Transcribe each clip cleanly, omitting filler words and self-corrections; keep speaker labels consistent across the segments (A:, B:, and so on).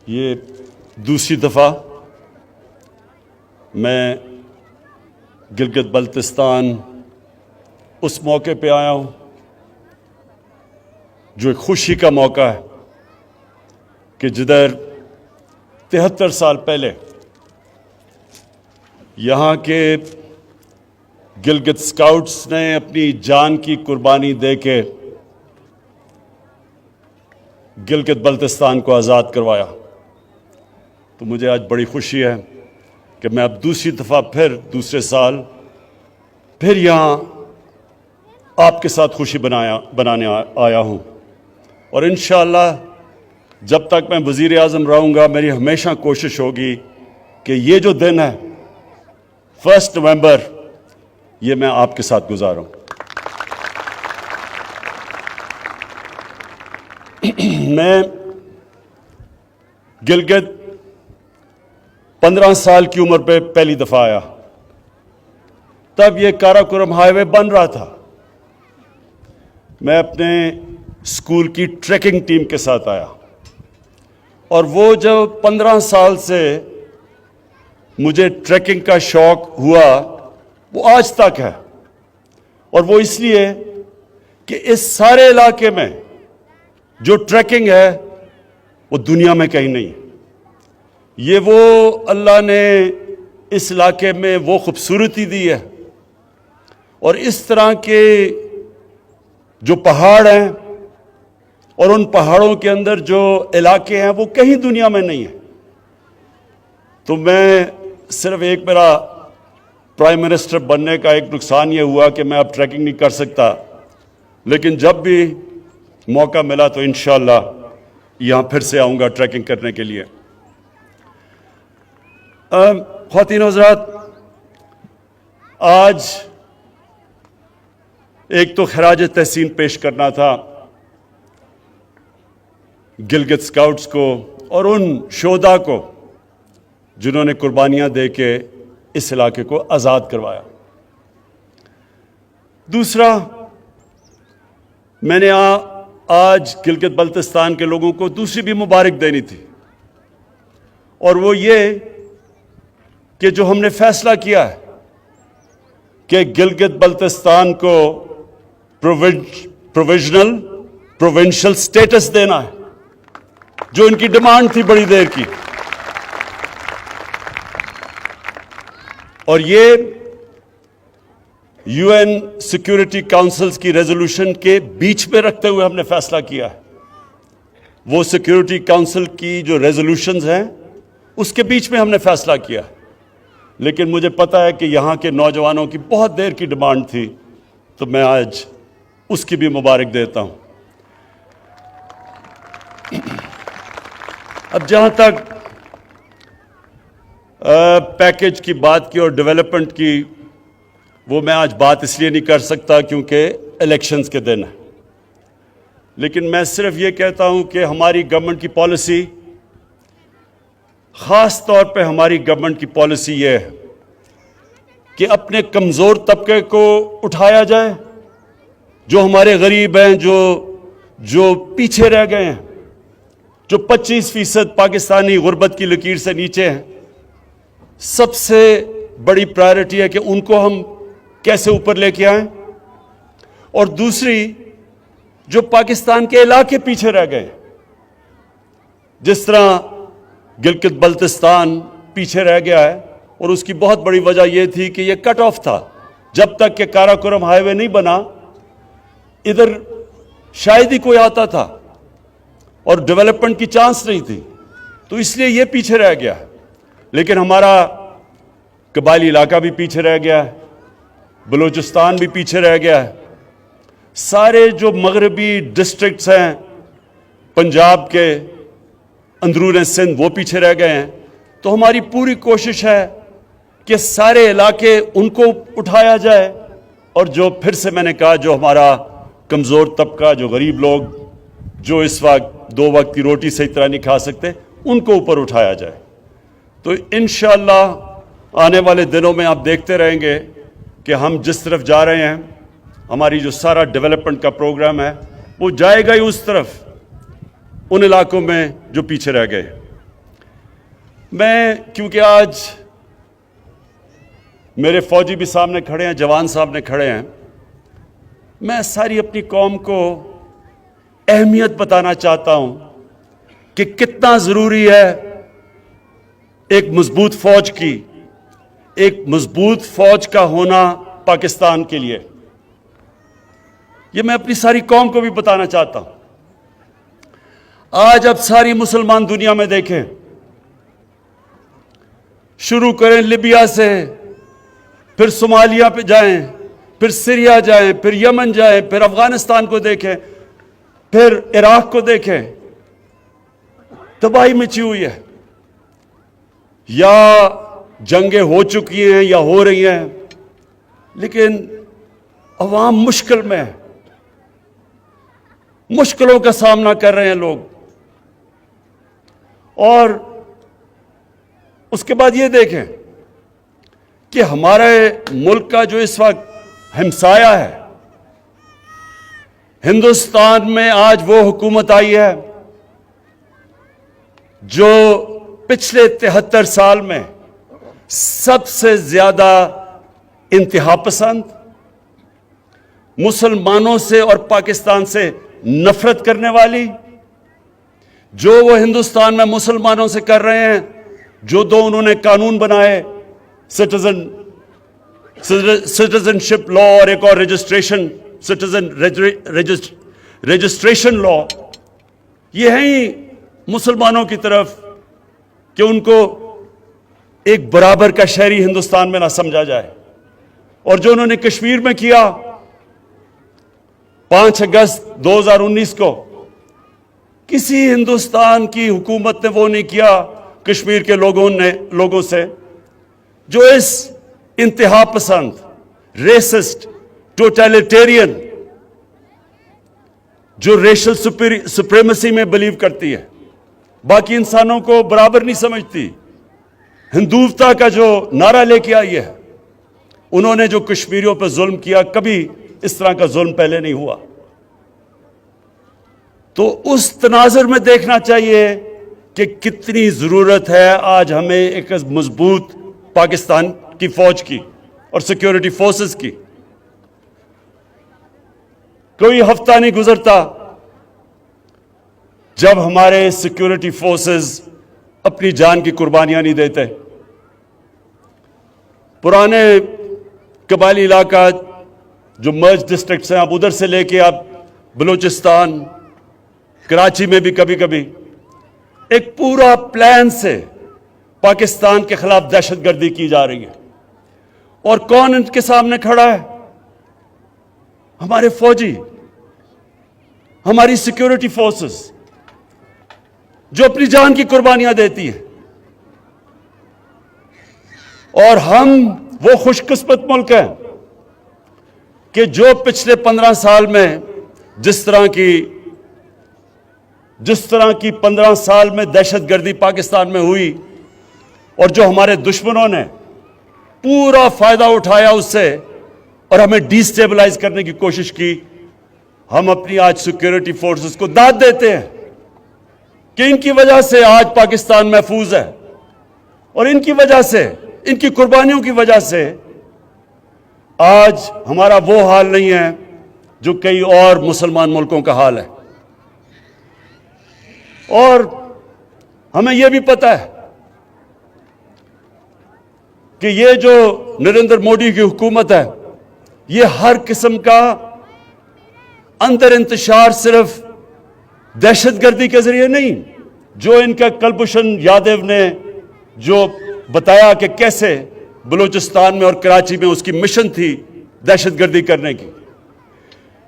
A: یہ دوسری دفعہ میں گلگت بلتستان اس موقع پہ آیا ہوں جو ایک خوشی کا موقع ہے کہ جدھر 73 سال پہلے یہاں کے گلگت اسکاؤٹس نے اپنی جان کی قربانی دے کے گلگت بلتستان کو آزاد کروایا. تو مجھے آج بڑی خوشی ہے کہ میں اب دوسری دفعہ دوسرے سال پھر یہاں آپ کے ساتھ خوشی بنانے آیا ہوں. اور انشاءاللہ جب تک میں وزیر اعظم رہوں گا میری ہمیشہ کوشش ہوگی کہ یہ جو دن ہے 1 نومبر یہ میں آپ کے ساتھ گزاروں. میں گلگت 15 سال کی عمر پہ پہلی دفعہ آیا. تب یہ کاراکورم ہائی وے بن رہا تھا. میں اپنے اسکول کی ٹریکنگ ٹیم کے ساتھ آیا اور وہ جو 15 سال سے مجھے ٹریکنگ کا شوق ہوا وہ آج تک ہے. اور وہ اس لیے کہ اس سارے علاقے میں جو ٹریکنگ ہے وہ دنیا میں کہیں نہیں. یہ وہ اللہ نے اس علاقے میں وہ خوبصورتی دی ہے اور اس طرح کے جو پہاڑ ہیں اور ان پہاڑوں کے اندر جو علاقے ہیں وہ کہیں دنیا میں نہیں ہیں. تو میں صرف ایک میرا پرائم منسٹر بننے کا ایک نقصان یہ ہوا کہ میں اب ٹریکنگ نہیں کر سکتا, لیکن جب بھی موقع ملا تو انشاءاللہ یہاں پھر سے آؤں گا ٹریکنگ کرنے کے لیے. خواتین و حضرات, آج ایک تو خراج تحسین پیش کرنا تھا گلگت اسکاؤٹس کو اور ان شہداء کو جنہوں نے قربانیاں دے کے اس علاقے کو آزاد کروایا. دوسرا, میں نے آج گلگت بلتستان کے لوگوں کو دوسری بھی مبارک دینی تھی, اور وہ یہ کہ جو ہم نے فیصلہ کیا ہے کہ گلگت بلتستان کو پروونشل سٹیٹس دینا ہے, جو ان کی ڈیمانڈ تھی بڑی دیر کی, اور یہ یو این سیکورٹی کاؤنسلز کی ریزولوشن کے بیچ میں رکھتے ہوئے ہم نے فیصلہ کیا ہے. وہ سیکورٹی کاؤنسل کی جو ریزولوشنز ہیں اس کے بیچ میں ہم نے فیصلہ کیا ہے, لیکن مجھے پتا ہے کہ یہاں کے نوجوانوں کی بہت دیر کی ڈیمانڈ تھی, تو میں آج اس کی بھی مبارک دیتا ہوں. اب جہاں تک پیکج کی بات کی اور ڈیولپمنٹ کی, وہ میں آج بات اس لیے نہیں کر سکتا کیونکہ الیکشنز کے دن ہے, لیکن میں صرف یہ کہتا ہوں کہ ہماری گورنمنٹ کی پالیسی, خاص طور پہ ہماری گورنمنٹ کی پالیسی یہ ہے کہ اپنے کمزور طبقے کو اٹھایا جائے, جو ہمارے غریب ہیں, جو پیچھے رہ گئے ہیں, جو 25% پاکستانی غربت کی لکیر سے نیچے ہیں. سب سے بڑی پرائرٹی ہے کہ ان کو ہم کیسے اوپر لے کے آئیں. اور دوسری, جو پاکستان کے علاقے پیچھے رہ گئے, جس طرح گلگت بلتستان پیچھے رہ گیا ہے, اور اس کی بہت بڑی وجہ یہ تھی کہ یہ کٹ آف تھا. جب تک کہ کاراکورم ہائی وے نہیں بنا ادھر شاید ہی کوئی آتا تھا اور ڈیولپمنٹ کی چانس نہیں تھی, تو اس لیے یہ پیچھے رہ گیا. لیکن ہمارا قبائلی علاقہ بھی پیچھے رہ گیا ہے, بلوچستان بھی پیچھے رہ گیا ہے, سارے جو مغربی ڈسٹرکٹس ہیں پنجاب کے اندرون سندھ وہ پیچھے رہ گئے ہیں. تو ہماری پوری کوشش ہے کہ سارے علاقے ان کو اٹھایا جائے, اور جو پھر سے میں نے کہا جو ہمارا کمزور طبقہ, جو غریب لوگ, جو اس وقت 2 وقت کی روٹی صحیح طرح نہیں کھا سکتے, ان کو اوپر اٹھایا جائے. تو انشاءاللہ آنے والے دنوں میں آپ دیکھتے رہیں گے کہ ہم جس طرف جا رہے ہیں, ہماری جو سارا ڈیولپمنٹ کا پروگرام ہے وہ جائے گا ہی اس طرف, ان علاقوں میں جو پیچھے رہ گئے. میں کیونکہ آج میرے فوجی بھی سامنے کھڑے ہیں، جوان سامنے کھڑے ہیں، میں ساری اپنی قوم کو اہمیت بتانا چاہتا ہوں کہ کتنا ضروری ہے ایک مضبوط فوج کی، ایک مضبوط فوج کا ہونا پاکستان کے لیے۔ یہ میں اپنی ساری قوم کو بھی بتانا چاہتا ہوں۔ آج اب ساری مسلمان دنیا میں دیکھیں، شروع کریں لیبیا سے، پھر صومالیہ پہ جائیں، پھر سیریا جائیں، پھر یمن جائیں، پھر افغانستان کو دیکھیں، پھر عراق کو دیکھیں، تباہی مچی ہوئی ہے، یا جنگیں ہو چکی ہیں یا ہو رہی ہیں، لیکن عوام مشکل میں ہے، مشکلوں کا سامنا کر رہے ہیں لوگ۔ اور اس کے بعد یہ دیکھیں کہ ہمارے ملک کا جو اس وقت ہمسایہ ہے، ہندوستان میں آج وہ حکومت آئی ہے جو پچھلے 73 سال میں سب سے زیادہ انتہا پسند، مسلمانوں سے اور پاکستان سے نفرت کرنے والی، جو وہ ہندوستان میں مسلمانوں سے کر رہے ہیں، جو دو انہوں نے قانون بنائے، سٹیزن شپ لا اور ایک اور رجسٹریشن لا، یہ ہیں ہی مسلمانوں کی طرف کہ ان کو ایک برابر کا شہری ہندوستان میں نہ سمجھا جائے۔ اور جو انہوں نے کشمیر میں کیا 5 اگست 2019 کو، کسی ہندوستان کی حکومت نے وہ نہیں کیا کشمیر کے لوگوں سے جو اس انتہا پسند، ریسسٹ، ٹوٹیلیٹیرین، جو ریشل سپریمیسی میں بلیو کرتی ہے، باقی انسانوں کو برابر نہیں سمجھتی، ہندوتا کا جو نعرہ لے کے آئی ہے۔ انہوں نے جو کشمیریوں پہ ظلم کیا، کبھی اس طرح کا ظلم پہلے نہیں ہوا۔ تو اس تناظر میں دیکھنا چاہیے کہ کتنی ضرورت ہے آج ہمیں ایک مضبوط پاکستان کی فوج کی اور سیکیورٹی فورسز کی۔ کوئی ہفتہ نہیں گزرتا جب ہمارے سیکیورٹی فورسز اپنی جان کی قربانیاں نہیں دیتے۔ پرانے قبائلی علاقہ جو مرج ڈسٹرکٹس ہیں، اب ادھر سے لے کے اب بلوچستان، کراچی میں بھی کبھی کبھی ایک پورا پلان سے پاکستان کے خلاف دہشت گردی کی جا رہی ہے۔ اور کون ان کے سامنے کھڑا ہے؟ ہمارے فوجی، ہماری سیکیورٹی فورسز، جو اپنی جان کی قربانیاں دیتی ہیں۔ اور ہم وہ خوش قسمت ملک ہیں کہ جو پچھلے 15 سال میں جس طرح کی 15 سال میں دہشت گردی پاکستان میں ہوئی، اور جو ہمارے دشمنوں نے پورا فائدہ اٹھایا اس سے اور ہمیں ڈی سٹیبلائز کرنے کی کوشش کی، ہم اپنی آج سیکیورٹی فورسز کو داد دیتے ہیں کہ ان کی وجہ سے آج پاکستان محفوظ ہے، اور ان کی وجہ سے، ان کی قربانیوں کی وجہ سے آج ہمارا وہ حال نہیں ہے جو کئی اور مسلمان ملکوں کا حال ہے۔ اور ہمیں یہ بھی پتہ ہے کہ یہ جو نریندر مودی کی حکومت ہے، یہ ہر قسم کا اندر انتشار صرف دہشت گردی کے ذریعے نہیں، جو ان کا کلبھوشن یادو نے جو بتایا کہ کیسے بلوچستان میں اور کراچی میں اس کی مشن تھی دہشت گردی کرنے کی،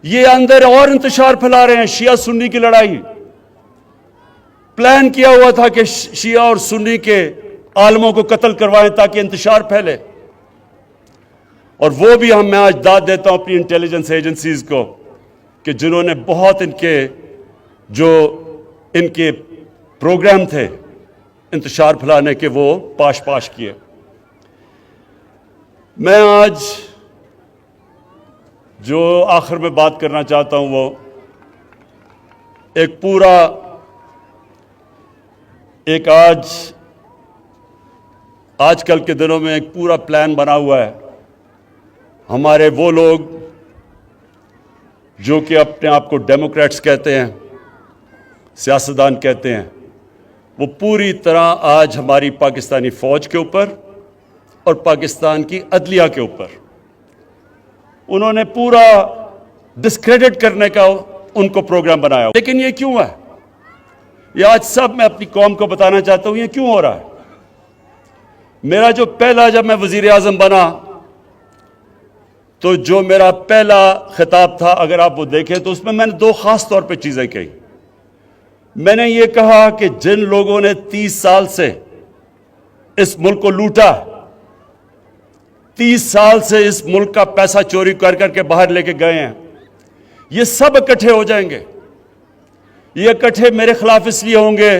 A: یہ اندر اور انتشار پھیلا رہے ہیں۔ شیعہ سنی کی لڑائی پلان کیا ہوا تھا کہ شیعہ اور سنی کے عالموں کو قتل کروائیں تاکہ انتشار پھیلے، اور وہ بھی میں آج داد دیتا ہوں اپنی انٹیلیجنس ایجنسیز کو کہ جنہوں نے بہت ان کے پروگرام تھے انتشار پھیلانے کے، وہ پاش کیے۔ میں آج جو آخر میں بات کرنا چاہتا ہوں وہ ایک آج آج کل کے دنوں میں ایک پورا پلان بنا ہوا ہے. ہمارے وہ لوگ جو کہ اپنے آپ کو ڈیموکریٹس کہتے ہیں, سیاستدان کہتے ہیں, وہ پوری طرح آج ہماری پاکستانی فوج کے اوپر اور پاکستان کی عدلیہ کے اوپر انہوں نے پورا ڈسکریڈٹ کرنے کا ان کو پروگرام بنایا. لیکن یہ کیوں ہے؟ یہ آج سب میں اپنی قوم کو بتانا چاہتا ہوں یہ کیوں ہو رہا ہے. میرا جو پہلا جب میں وزیر اعظم بنا تو جو میرا پہلا خطاب تھا, اگر آپ وہ دیکھیں تو اس میں نے دو خاص طور پہ چیزیں کہی. میں نے یہ کہا کہ جن لوگوں نے 30 سال سے اس ملک کو لوٹا, 30 سال سے اس ملک کا پیسہ چوری کر کر کے باہر لے کے گئے ہیں, یہ سب اکٹھے ہو جائیں گے. یہ اکٹھے میرے خلاف اس لیے ہوں گے